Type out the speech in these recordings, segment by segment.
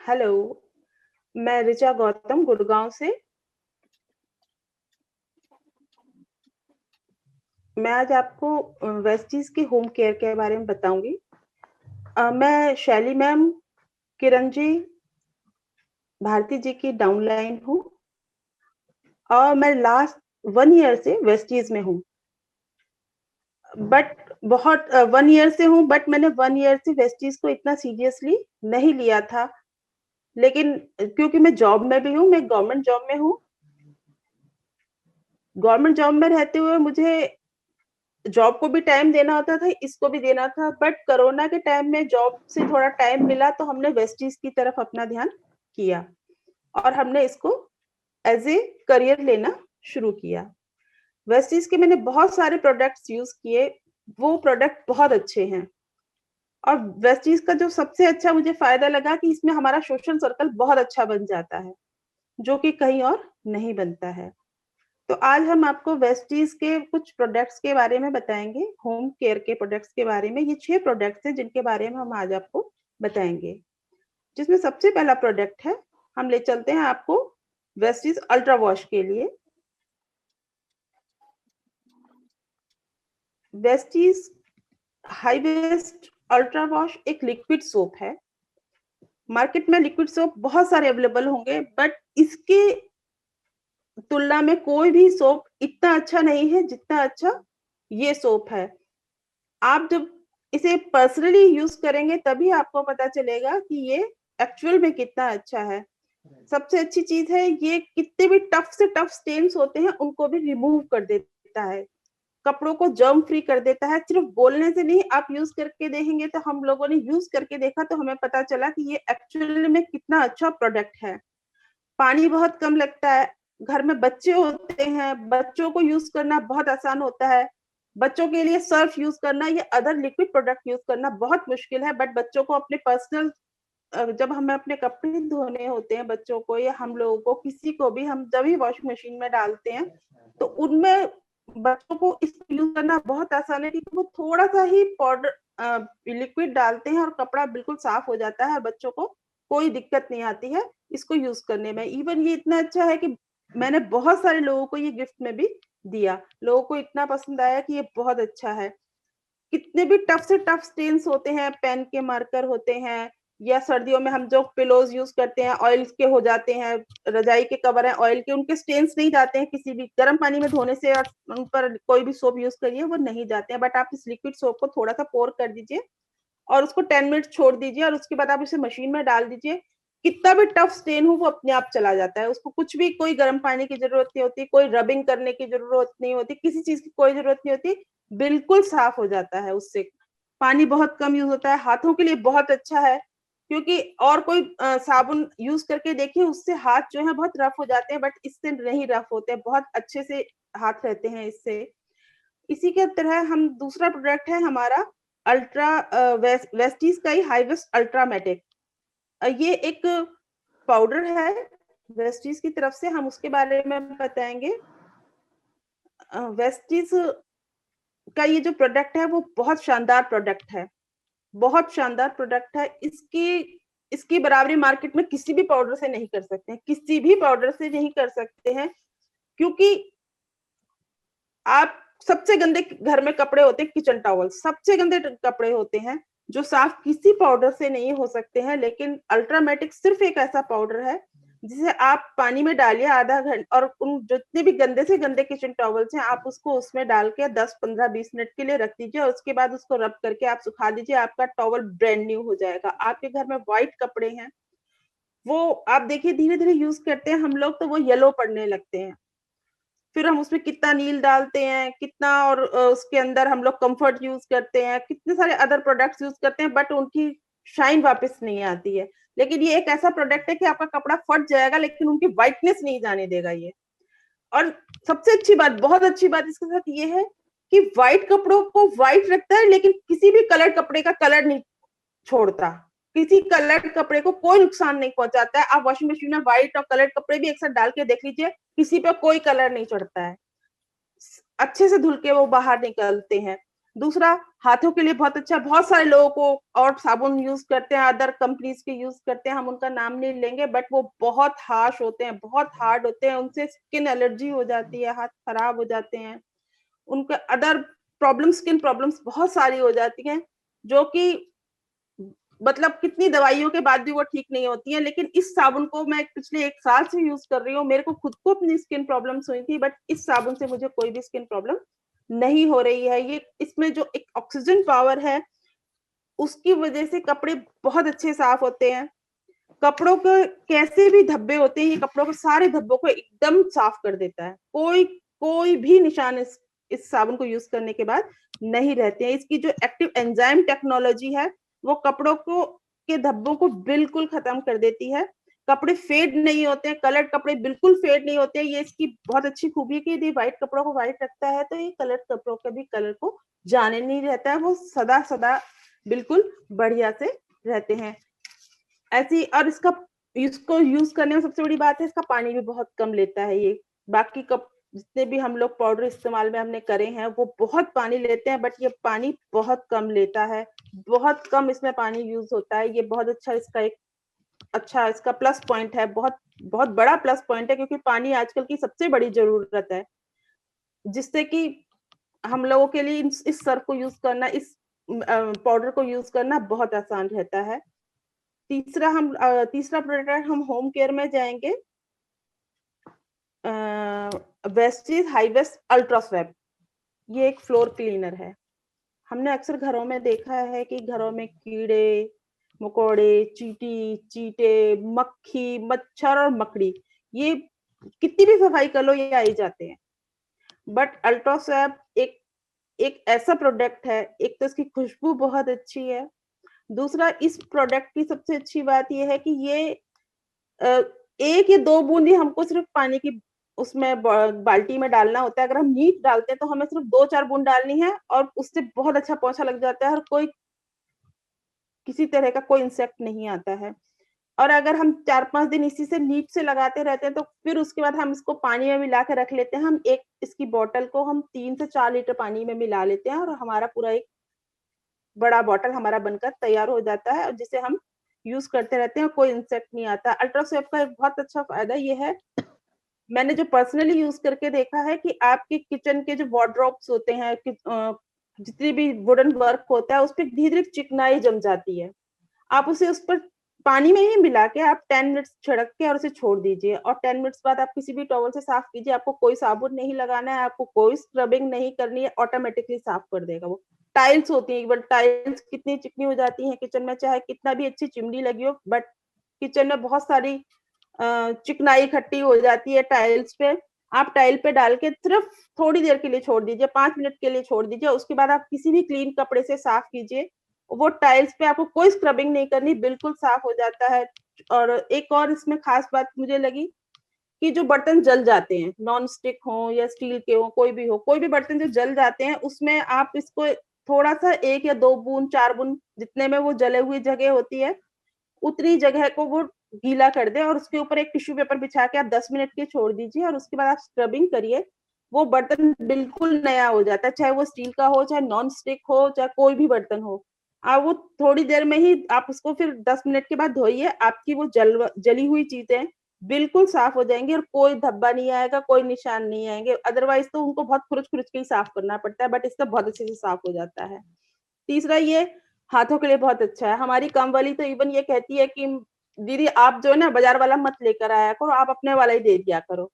Hello, मैं ऋचा गौतम गुड़गांव से। मैं आज आपको वेस्टीज की होम केयर के बारे में बताऊंगी। मैं शैली मैम, किरण जी, भारती जी की डाउनलाइन हूँ और मैं लास्ट 1 ईयर से वेस्टीज में हूँ। बट बहुत 1 ईयर से हूँ, बट मैंने 1 ईयर से वेस्टीज को इतना सीरियसली नहीं लिया था। लेकिन क्योंकि मैं जॉब में भी हूँ, मैं गवर्नमेंट जॉब में हूँ। गवर्नमेंट जॉब में रहते हुए मुझे जॉब को भी टाइम देना होता था, इसको भी देना था। बट कोरोना के टाइम में जॉब से थोड़ा टाइम मिला तो हमने वेस्टीज की तरफ अपना ध्यान किया और हमने इसको एज ए करियर लेना शुरू किया। वेस्टीज के मैंने बहुत सारे प्रोडक्ट्स यूज किए, वो प्रोडक्ट बहुत अच्छे हैं। और वेस्टीज का जो सबसे अच्छा मुझे फायदा लगा कि इसमें हमारा सोशल सर्कल बहुत अच्छा बन जाता है, जो कि कहीं और नहीं बनता है। तो आज हम आपको वेस्टीज के कुछ प्रोडक्ट्स के बारे में बताएंगे, होम केयर के प्रोडक्ट्स के बारे में। ये 6 प्रोडक्ट्स हैं जिनके बारे में हम आज आपको बताएंगे। जिसमें सबसे पहला प्रोडक्ट है, हम ले चलते हैं आपको वेस्टीज अल्ट्रा वॉश के लिए। Vestige high waist ultra wash एक लिक्विड सोप है। मार्केट में लिक्विड सोप बहुत सारे अवेलेबल होंगे, बट इसके तुलना में कोई भी सोप इतना अच्छा नहीं है जितना अच्छा ये सोप है। आप जब इसे पर्सनली यूज करेंगे तभी आपको पता चलेगा कि ये एक्चुअल में कितना अच्छा है। सबसे अच्छी चीज है, ये कितने भी टफ से टफ स्टेन्स होते हैं उनको भी रिमूव कर देता है, कपड़ों को जर्म फ्री कर देता है। सिर्फ बोलने से नहीं, आप यूज करके देखेंगे। तो हम लोगों ने यूज करके देखा तो हमें पता चला कि ये एक्चुअली में कितना अच्छा प्रोडक्ट है। पानी बहुत कम लगता है। घर में बच्चे होते हैं, बच्चों को यूज करना बहुत आसान होता है। बच्चों के लिए सर्फ यूज करना या अदर लिक्विड प्रोडक्ट यूज करना बहुत मुश्किल है। बट बच्चों को अपने पर्सनल, जब हमें अपने कपड़े धोने होते हैं बच्चों को या हम लोगों को, किसी को भी, हम जब ही वॉशिंग मशीन में डालते हैं तो उनमें बच्चों को इसको यूज करना बहुत आसान है, क्योंकि वो थोड़ा सा ही पाउडर लिक्विड डालते हैं और कपड़ा बिल्कुल साफ हो जाता है। बच्चों को कोई दिक्कत नहीं आती है इसको यूज करने में। इवन ये इतना अच्छा है कि मैंने बहुत सारे लोगों को ये गिफ्ट में भी दिया। लोगों को इतना पसंद आया कि ये बहुत अच्छा है। कितने भी टफ से टफ स्टेन्स होते हैं, पेन के मार्कर होते हैं, या सर्दियों में हम जो पिलोज यूज करते हैं ऑयल के हो जाते हैं, रजाई के कवर हैं ऑयल के, उनके स्टेन्स नहीं जाते हैं किसी भी गर्म पानी में धोने से। और उन पर कोई भी सोप यूज करिए वो नहीं जाते हैं। बट आप इस लिक्विड सोप को थोड़ा सा पोर कर दीजिए और उसको 10 मिनट छोड़ दीजिए और उसके बाद आप इसे मशीन में डाल दीजिए। कितना भी टफ स्टेन हो वो अपने आप चला जाता है। उसको कुछ भी, कोई गर्म पानी की जरूरत नहीं होती, कोई रबिंग करने की जरूरत नहीं होती, किसी चीज की कोई जरूरत नहीं होती, बिल्कुल साफ हो जाता है उससे। पानी बहुत कम यूज होता है। हाथों के लिए बहुत अच्छा है, क्योंकि और कोई साबुन यूज करके देखिए, उससे हाथ जो है बहुत रफ हो जाते हैं, बट इससे नहीं रफ होते, बहुत अच्छे से हाथ रहते हैं इससे। इसी के तरह हम दूसरा प्रोडक्ट है हमारा अल्ट्रा वेस्टीज का ही हाईवेस्ट अल्ट्रामेटिक। ये एक पाउडर है वेस्टीज की तरफ से, हम उसके बारे में बताएंगे। वेस्टीज का ये जो प्रोडक्ट है वो बहुत शानदार प्रोडक्ट है, बहुत शानदार प्रोडक्ट है। इसकी इसकी बराबरी मार्केट में किसी भी पाउडर से नहीं कर सकते हैं, किसी भी पाउडर से नहीं कर सकते हैं। क्योंकि आप, सबसे गंदे घर में कपड़े होते हैं किचन टॉवल, सबसे गंदे कपड़े होते हैं जो साफ किसी पाउडर से नहीं हो सकते हैं। लेकिन अल्ट्रामेटिक सिर्फ एक ऐसा पाउडर है जिसे आप पानी में डालिए आधा घंटा, और उन जितने भी गंदे से गंदे किचन टॉवल्स हैं आप उसको उसमें डाल के 10 15 20 मिनट के लिए रख दीजिए और उसके बाद उसको रब करके आप सुखा दीजिए। आपका टॉवल ब्रांड न्यू हो जाएगा। आपके घर में व्हाइट कपड़े हैं, वो आप देखिए धीरे धीरे यूज करते हैं हम लोग तो वो येलो पड़ने लगते हैं। फिर हम उसमें कितना नील डालते हैं, कितना, और उसके अंदर हम लोग कंफर्ट यूज करते हैं, कितने सारे अदर प्रोडक्ट्स यूज करते हैं, बट उनकी शाइन वापस नहीं आती है। लेकिन ये एक ऐसा प्रोडक्ट है कि आपका कपड़ा फट जाएगा लेकिन उनकी व्हाइटनेस नहीं जाने देगा ये। और सबसे अच्छी बात, बहुत अच्छी बात इसके साथ ये है कि व्हाइट कपड़ों को व्हाइट रखता है, लेकिन किसी भी कलर कपड़े का कलर नहीं छोड़ता। किसी कलर कपड़े को कोई नुकसान नहीं पहुंचाता है। आप वॉशिंग मशीन में व्हाइट और कलर कपड़े भी एक साथ डाल के देख लीजिए, किसी पे कोई कलर नहीं चढ़ता है, अच्छे से धुल के वो बाहर निकलते हैं। दूसरा हाथों के लिए बहुत अच्छा, बहुत सारे लोगों को और साबुन यूज करते हैं, अदर कंपनीज के यूज करते हैं, हम उनका नाम नहीं लेंगे, बट वो बहुत हार्श होते हैं, बहुत हार्ड होते हैं, उनसे स्किन एलर्जी हो जाती है, हाथ खराब हो जाते हैं, उनके अदर प्रॉब्लम, स्किन प्रॉब्लम्स बहुत सारी हो जाती हैं, जो कि मतलब कितनी दवाइयों के बाद भी वो ठीक नहीं होती है। लेकिन इस साबुन को मैं पिछले 1 साल से यूज कर रही हूँ, मेरे को खुद को अपनी स्किन प्रॉब्लम्स हुई थी, बट इस साबुन से मुझे कोई भी स्किन प्रॉब्लम नहीं हो रही है। ये इसमें जो एक ऑक्सीजन पावर है, उसकी वजह से कपड़े बहुत अच्छे साफ होते हैं। कपड़ों के कैसे भी धब्बे होते हैं, ये कपड़ों के सारे धब्बों को एकदम साफ कर देता है। कोई भी निशान इस साबुन को यूज करने के बाद नहीं रहते हैं। इसकी जो एक्टिव एंजाइम टेक्नोलॉजी है, वो कपड़ों को के धब्बों को बिल्कुल खत्म कर देती है। कपड़े फेड नहीं होते हैं, कलर्ड कपड़े बिल्कुल फेड नहीं होते हैं। ये इसकी बहुत अच्छी खूबी है कि यदि व्हाइट कपड़ों को व्हाइट रखता है, तो ये कलर्ड कपड़ों के भी कलर को जाने नहीं रहता है, वो सदा सदा बिल्कुल बढ़िया से रहते हैं। ऐसी, और इसको यूज करने में सबसे बड़ी बात है, इसका पानी भी बहुत कम लेता है। ये बाकी कप जितने भी हम लोग पाउडर इस्तेमाल में हमने करे हैं, वो बहुत पानी लेते हैं, बट ये पानी बहुत कम लेता है, बहुत कम इसमें पानी यूज होता है। ये बहुत अच्छा, इसका एक अच्छा इसका प्लस पॉइंट है, बहुत बहुत बड़ा प्लस पॉइंट है, क्योंकि पानी आजकल की सबसे बड़ी जरूरत है, जिससे कि हम लोगों के लिए इस सर्फ को यूज करना, इस पाउडर को यूज करना बहुत आसान रहता है। तीसरा प्रोडक्ट हम होम केयर में जाएंगे, वेस्टीज हाईवेस्ट अल्ट्रा स्वैप। ये एक फ्लोर क्लीनर है। हमने अक्सर घरों में देखा है कि घरों में कीड़े मकोड़े, चीटे, मक्खी, मच्छर और मकड़ी, ये कितनी भी सफाई कर लो, ये आ ही जाते हैं। बट अल्ट्रा स्वैप एक ऐसा प्रोडक्ट है, एक तो इसकी खुशबू बहुत अच्छी है, दूसरा इस प्रोडक्ट की सबसे अच्छी बात यह है कि ये 1 या 2 बूंद ही हमको सिर्फ पानी की उसमें बाल्टी में डालना होता है। अगर हम नीट डालते हैं तो हमें सिर्फ 2-4 बूंद डालनी है, और उससे बहुत अच्छा पोंछा लग जाता है, और किसी तरह का कोई इंसेक्ट नहीं आता है। और अगर हम 4-5 दिन इसी से नीट से लगाते रहते हैं, तो फिर उसके बाद हम इसको पानी में मिला के रख लेते हैं। हम एक इसकी बॉटल को हम 3 से 4 लीटर पानी में मिला लेते हैं, और हमारा पूरा एक बड़ा बॉटल हमारा बनकर तैयार हो जाता है, और जिसे हम यूज करते रहते हैं, कोई इंसेक्ट नहीं आता। अल्ट्रा स्वैप का एक बहुत अच्छा फायदा ये है, मैंने जो पर्सनली यूज करके देखा है, कि आपके किचन के जो वार्डरोब्स होते हैं, जितनी भी वुडन वर्क होता है, उस पर धीरे धीरे चिकनाई जम जाती है। आप उसे उस पर पानी में ही मिला के आप 10 मिनट्स छिड़क के और उसे छोड़ दीजिए, और 10 मिनट्स बाद आप किसी भी टॉवल से साफ कीजिए। आपको कोई साबुन नहीं लगाना है, आपको कोई स्क्रबिंग नहीं करनी है, ऑटोमेटिकली साफ कर देगा वो। टाइल्स होती है, बट टाइल्स कितनी चिकनी हो जाती है किचन में, चाहे कितना भी अच्छी चिमनी लगी हो, बट किचन में बहुत सारी चिकनाई इकट्ठी हो जाती है टाइल्स पे। आप टाइल पे डाल के सिर्फ थोड़ी देर के लिए छोड़ दीजिए, 5 मिनट के लिए छोड़ दीजिए, उसके बाद आप किसी भी क्लीन कपड़े से साफ कीजिए, वो टाइल्स पे आपको कोई स्क्रबिंग नहीं करनी, बिल्कुल साफ हो जाता है। और एक और इसमें खास बात मुझे लगी, कि जो बर्तन जल जाते हैं, नॉन स्टिक हो या स्टील के हो, कोई भी बर्तन जो जल जाते हैं, उसमें आप इसको थोड़ा सा 1 या 2 बूंद 4 बूंद जितने में वो जले हुई जगह होती है, उतनी जगह को वो गीला कर दे, और उसके ऊपर एक टिश्यू पेपर बिछा के आप 10 मिनट के छोड़ दीजिए, और उसके बाद आप स्क्रबिंग करिए। वो बर्तन बिल्कुल नया हो जाता है, चाहे वो स्टील का हो, चाहे नॉन स्टिक हो, चाहे कोई भी बर्तन हो। आप वो थोड़ी देर में ही आप उसको फिर 10 मिनट के बाद धोइए, आपकी वो जली हुई चीजें बिल्कुल साफ हो जाएंगी, और कोई धब्बा नहीं आएगा, कोई निशान नहीं आएंगे। अदरवाइज तो उनको बहुत खुरच खुरच के ही साफ करना पड़ता है, बट इससे बहुत अच्छे से साफ हो जाता है। तीसरा, ये हाथों के लिए बहुत अच्छा है। हमारी काम वाली तो इवन ये कहती है कि दीदी आप जो है ना, बाजार वाला मत लेकर आया करो, आप अपने वाला ही दे दिया करो,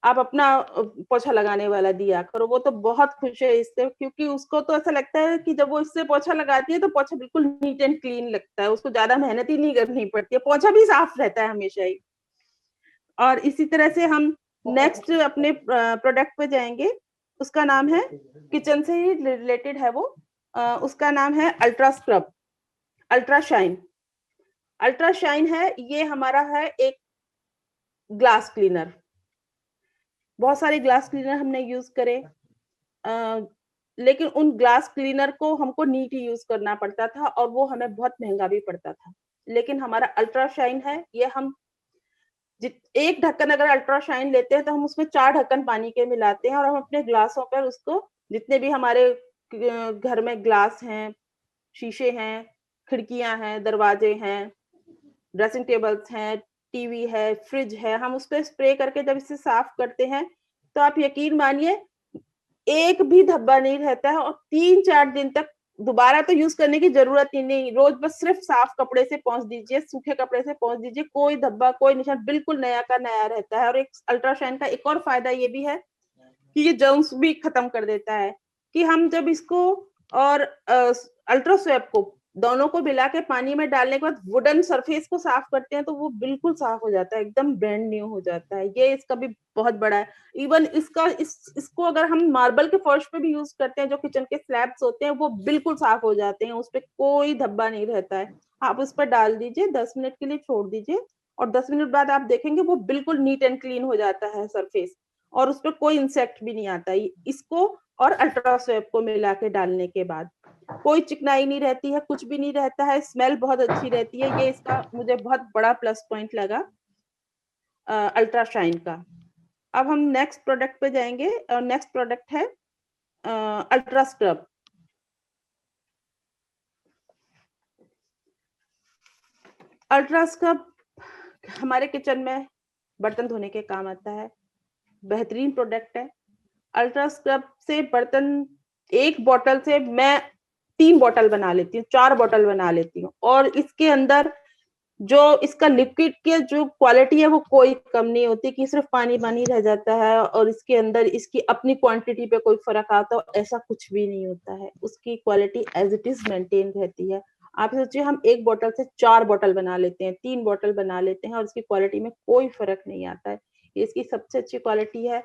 आप अपना पोछा लगाने वाला दिया करो। वो तो बहुत खुश है इससे, क्योंकि उसको तो ऐसा लगता है कि जब वो इससे पोछा लगाती है, तो पोछा बिल्कुल नीट एंड क्लीन लगता है, उसको ज्यादा मेहनत ही नहीं करनी पड़ती है, पोछा भी साफ रहता है हमेशा ही। और इसी तरह से हम नेक्स्ट अपने प्रोडक्ट पे जाएंगे, उसका नाम है, किचन से ही रिलेटेड है वो, उसका नाम है ultra scrub, ultra shine. Ultra shine है, ये हमारा है एक ग्लास क्लीनर। बहुत सारे ग्लास क्लीनर हमने यूज करे, लेकिन उन ग्लास क्लीनर को हमको नीट ही यूज करना पड़ता था, और वो हमें बहुत महंगा भी पड़ता था। लेकिन हमारा अल्ट्रा शाइन है, ये हम एक ढक्कन अगर अल्ट्रा शाइन लेते हैं, तो हम उसमें 4 ढक्कन पानी के मिलाते हैं, और हम अपने ग्लासों पर उसको, जितने भी हमारे घर में ग्लास हैं, शीशे हैं, खिड़कियाँ हैं, दरवाजे हैं, ड्रेसिंग टेबल्स हैं, टीवी है, फ्रिज है, हम उसपे स्प्रे करके जब इसे साफ करते हैं, तो आप यकीन मानिए एक भी धब्बा नहीं रहता है और 3-4 दिन तक दोबारा तो यूज़ करने की ज़रूरत ही नहीं। रोज़ बस सिर्फ साफ कपड़े से पोंछ दीजिए, सूखे कपड़े से पोंछ दीजिए, कोई धब्बा, कोई निशान बिल्कुल नया का नया रहता है। और एक अल्ट्राशाइन का एक और फ़ायदा ये भी है कि ये जर्म्स भी खत्म कर देता है कि हम जब इसको और अल्ट्रा स्वैप को दोनों को मिला के पानी में डालने के बाद वुडन सरफेस को साफ करते हैं तो वो बिल्कुल साफ हो जाता है, एकदम ब्रांड न्यू हो जाता है। ये इसका भी बहुत बड़ा है। इवन इसको अगर हम मार्बल के फर्श पे भी यूज करते हैं, जो किचन के स्लैब्स होते हैं वो बिल्कुल साफ हो जाते हैं, उस पे कोई धब्बा नहीं रहता है। आप उस पर डाल दीजिए, 10 मिनट के लिए छोड़ दीजिए और 10 मिनट बाद आप देखेंगे वो बिल्कुल नीट एंड क्लीन हो जाता है सरफेस और उस पर कोई इंसेक्ट भी नहीं आता। इसको और अल्ट्रा स्वैप को मिला के डालने के बाद कोई चिकनाई नहीं रहती है, कुछ भी नहीं रहता है, स्मेल बहुत अच्छी रहती है। ये इसका मुझे बहुत बड़ा प्लस पॉइंट लगा अल्ट्रा शाइन का। अब हम नेक्स्ट प्रोडक्ट पे जाएंगे और नेक्स्ट प्रोडक्ट है अल्ट्रा स्क्रब। अल्ट्रा स्क्रब हमारे किचन में बर्तन धोने के काम आता है, बेहतरीन प्रोडक्ट है। अल्ट्रा स्क्रब से बर्तन एक बोतल से मैं 3 बोतल बना लेती हूँ, 4 बोतल बना लेती हूँ और इसके अंदर जो इसका लिक्विड की जो क्वालिटी है वो कोई कम नहीं होती कि सिर्फ पानी पानी रह जाता है और इसके अंदर इसकी अपनी क्वांटिटी पे कोई फर्क आता हो, ऐसा कुछ भी नहीं होता है। उसकी quality as it is maintain रहती है। आप सोचिए हम एक बोतल से 4 बोतल बना लेते हैं, 3 बोतल बना लेते हैं और इसकी क्वालिटी में कोई फर्क नहीं आता है। इसकी सबसे अच्छी क्वालिटी है।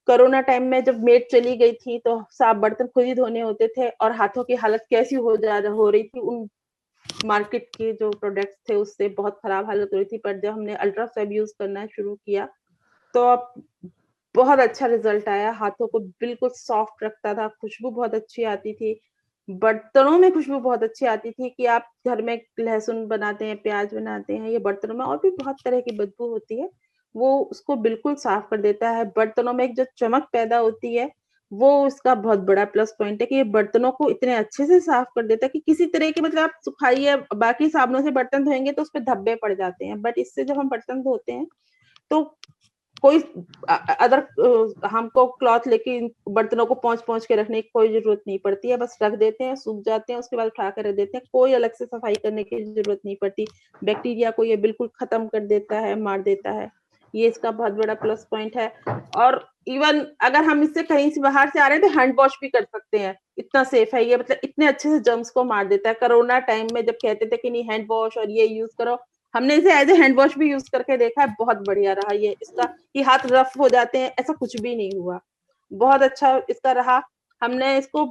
कोरोना टाइम में जब मेड चली गई थी तो साफ बर्तन खुद ही धोने होते थे और हाथों की हालत कैसी हो रही थी, उन मार्केट के जो प्रोडक्ट्स थे उससे बहुत खराब हालत हो रही थी। पर जब हमने अल्ट्रा सेब यूज करना शुरू किया तो अब बहुत अच्छा रिजल्ट आया। हाथों को बिल्कुल सॉफ्ट रखता था, खुशबू बहुत अच्छी आती थी, बर्तनों में खुशबू बहुत अच्छी आती थी कि आप घर में लहसुन बनाते हैं, प्याज बनाते हैं, ये बर्तनों में और भी बहुत तरह की बदबू होती है, वो उसको बिल्कुल साफ कर देता है। बर्तनों में एक जो चमक पैदा होती है वो इसका बहुत बड़ा प्लस पॉइंट है कि ये बर्तनों को इतने अच्छे से साफ कर देता है कि किसी तरह के मतलब आप सुखाइए बाकी साबुनों से बर्तन धोएंगे तो उसपे धब्बे पड़ जाते हैं, बट इससे जब हम बर्तन धोते हैं तो कोई अदर हमको क्लॉथ लेके बर्तनों को पोंछ के रखने की कोई जरूरत नहीं पड़ती है, बस रख देते हैं, सूख जाते हैं, उसके बाद उठा कर रख देते हैं, कोई अलग से सफाई करने की जरूरत नहीं पड़ती। बैक्टीरिया को ये बिल्कुल खत्म कर देता है, मार देता है। ये इसका बहुत बड़ा प्लस पॉइंट है। और इवन अगर हम इससे कहीं से बाहर से आ रहे हैं तो हैंड वॉश भी कर सकते हैं, इतना सेफ है ये, मतलब इतने अच्छे से जर्म्स को मार देता है। कोरोना टाइम में जब कहते थे कि नहीं हैंड वॉश और ये यूज करो, हमने इसे एज ए हैंड वॉश भी यूज करके देखा है, बहुत बढ़िया रहा ये इसका कि हाथ रफ हो जाते हैं, ऐसा कुछ भी नहीं हुआ, बहुत अच्छा इसका रहा। हमने इसको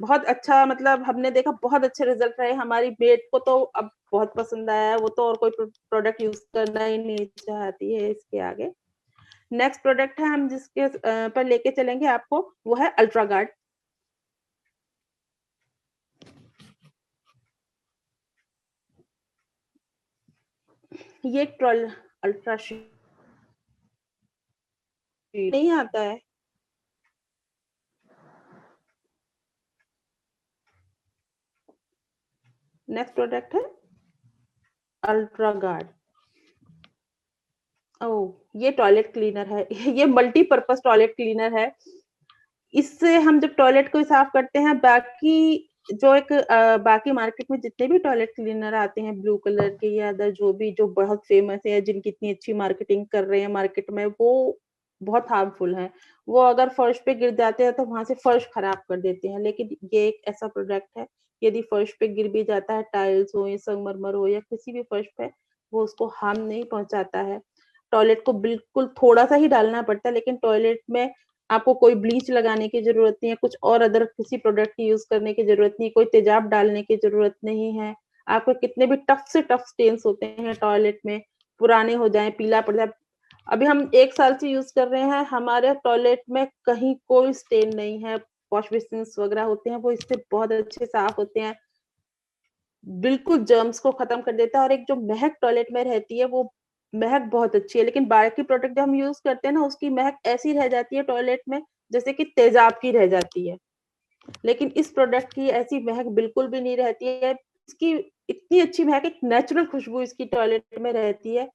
बहुत अच्छा मतलब हमने देखा बहुत अच्छे रिजल्ट रहे। हमारी बेट को तो अब बहुत पसंद आया है, वो तो और कोई प्रोडक्ट यूज करना ही नहीं चाहती है इसके आगे। नेक्स्ट प्रोडक्ट है हम जिसके पर लेके चलेंगे आपको, वो है अल्ट्रा गार्ड। ये एक अल्ट्रा शीट नहीं आता है। नेक्स्ट प्रोडक्ट है अल्ट्रा गार्ड। ओह, ये टॉयलेट क्लीनर है। ये मल्टीपर्पज टॉयलेट क्लीनर है। इससे हम जब टॉयलेट को साफ करते हैं, बाकी जो एक बाकी मार्केट में जितने भी टॉयलेट क्लीनर आते हैं ब्लू कलर के या अदर जो भी जो बहुत फेमस है, जिनकी इतनी अच्छी मार्केटिंग कर रहे हैं मार्केट में, वो बहुत हार्मफुल है। वो अगर फर्श पे गिर जाते हैं तो वहां से फर्श खराब कर देते हैं, लेकिन ये एक ऐसा प्रोडक्ट है, यदि फर्श पे गिर भी जाता है, टाइल्स हो या संगमरमर हो या किसी भी फर्श पे, वो उसको हार्म नहीं पहुंचाता है। टॉयलेट को बिल्कुल थोड़ा सा ही डालना पड़ता है, लेकिन टॉयलेट में आपको कोई ब्लीच लगाने की जरूरत नहीं है, कुछ और अदर किसी प्रोडक्ट की यूज करने की जरूरत नहीं, कोई तेजाब डालने की जरूरत नहीं है। आपको कितने भी टफ से टफ स्टेन्स होते हैं टॉयलेट में, पुराने हो जाए, पीला पड़ जाए, अभी हम 1 साल से यूज कर रहे हैं, हमारे टॉयलेट में कहीं कोई स्टेन नहीं है। वॉश बेसिन वगैरह होते हैं वो इससे बहुत अच्छे साफ होते हैं, बिल्कुल जर्म्स को खत्म कर देता है और एक जो महक टॉयलेट में रहती है वो महक बहुत अच्छी है। लेकिन बाकी प्रोडक्ट जो हम यूज करते हैं ना, उसकी महक ऐसी रह जाती है टॉयलेट में जैसे कि तेजाब की रह जाती है। लेकिन इस प्रोडक्ट की ऐसी महक बिल्कुल भी नहीं रहती है। इसकी इतनी अच्छी महक, एक नेचुरल खुशबू इसकी टॉयलेट में रहती है,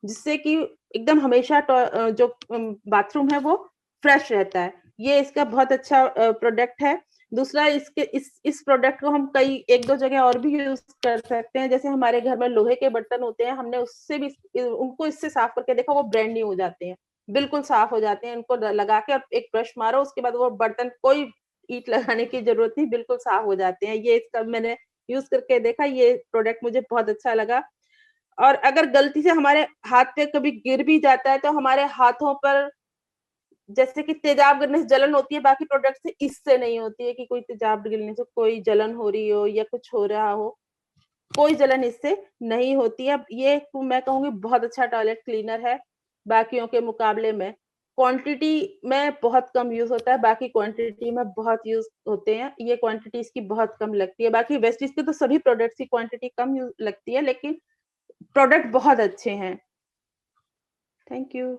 जिससे कि एकदम हमेशा जो बाथरूम है वो फ्रेश रहता है। ये इसका बहुत अच्छा प्रोडक्ट है। दूसरा, इसके इस प्रोडक्ट को हम कई 1-2 जगह और भी यूज़ कर सकते हैं। जैसे हमारे घर में लोहे के बर्तन होते हैं, हमने उससे भी उनको इससे साफ करके देखा, वो ब्रांड न्यू हो जाते हैं। बिल्कुल साफ हो जाते हैं, इनको लगा के और एक ब्रश मारो, उसके बाद वो बर्तन कोई ईंट लगाने की ज़रूरत नहीं, बिल्कुल साफ हो जाते हैं। ये इसका मैंने यूज़ करके देखा, ये प्रोडक्ट मुझे बहुत अच्छा लगा। और अगर गलती से हमारे हाथ पे कभी गिर भी जाता है, तो हमारे हाथों पर जैसे कि तेजाब गिरने से जलन होती है, बाकी प्रोडक्ट से इससे नहीं होती है कि कोई तेजाब गिरने से कोई जलन हो रही हो या कुछ हो रहा हो, कोई जलन इससे नहीं होती है। ये मैं कहूँगी बहुत अच्छा टॉयलेट क्लीनर है, बाकियों के मुकाबले में। क्वांटिटी में बहुत कम यूज़ होता है, बाकी क्वांटिटी में बहुत यूज़ होते हैं। ये क्वांटिटी इसकी बहुत कम लगती है। बाकी वेस्टीज के तो सभी प्रोडक्ट्स की क्वांटिटी कम लगती है, लेकिन प्रोडक्ट बहुत अच्छे हैं। Thank you.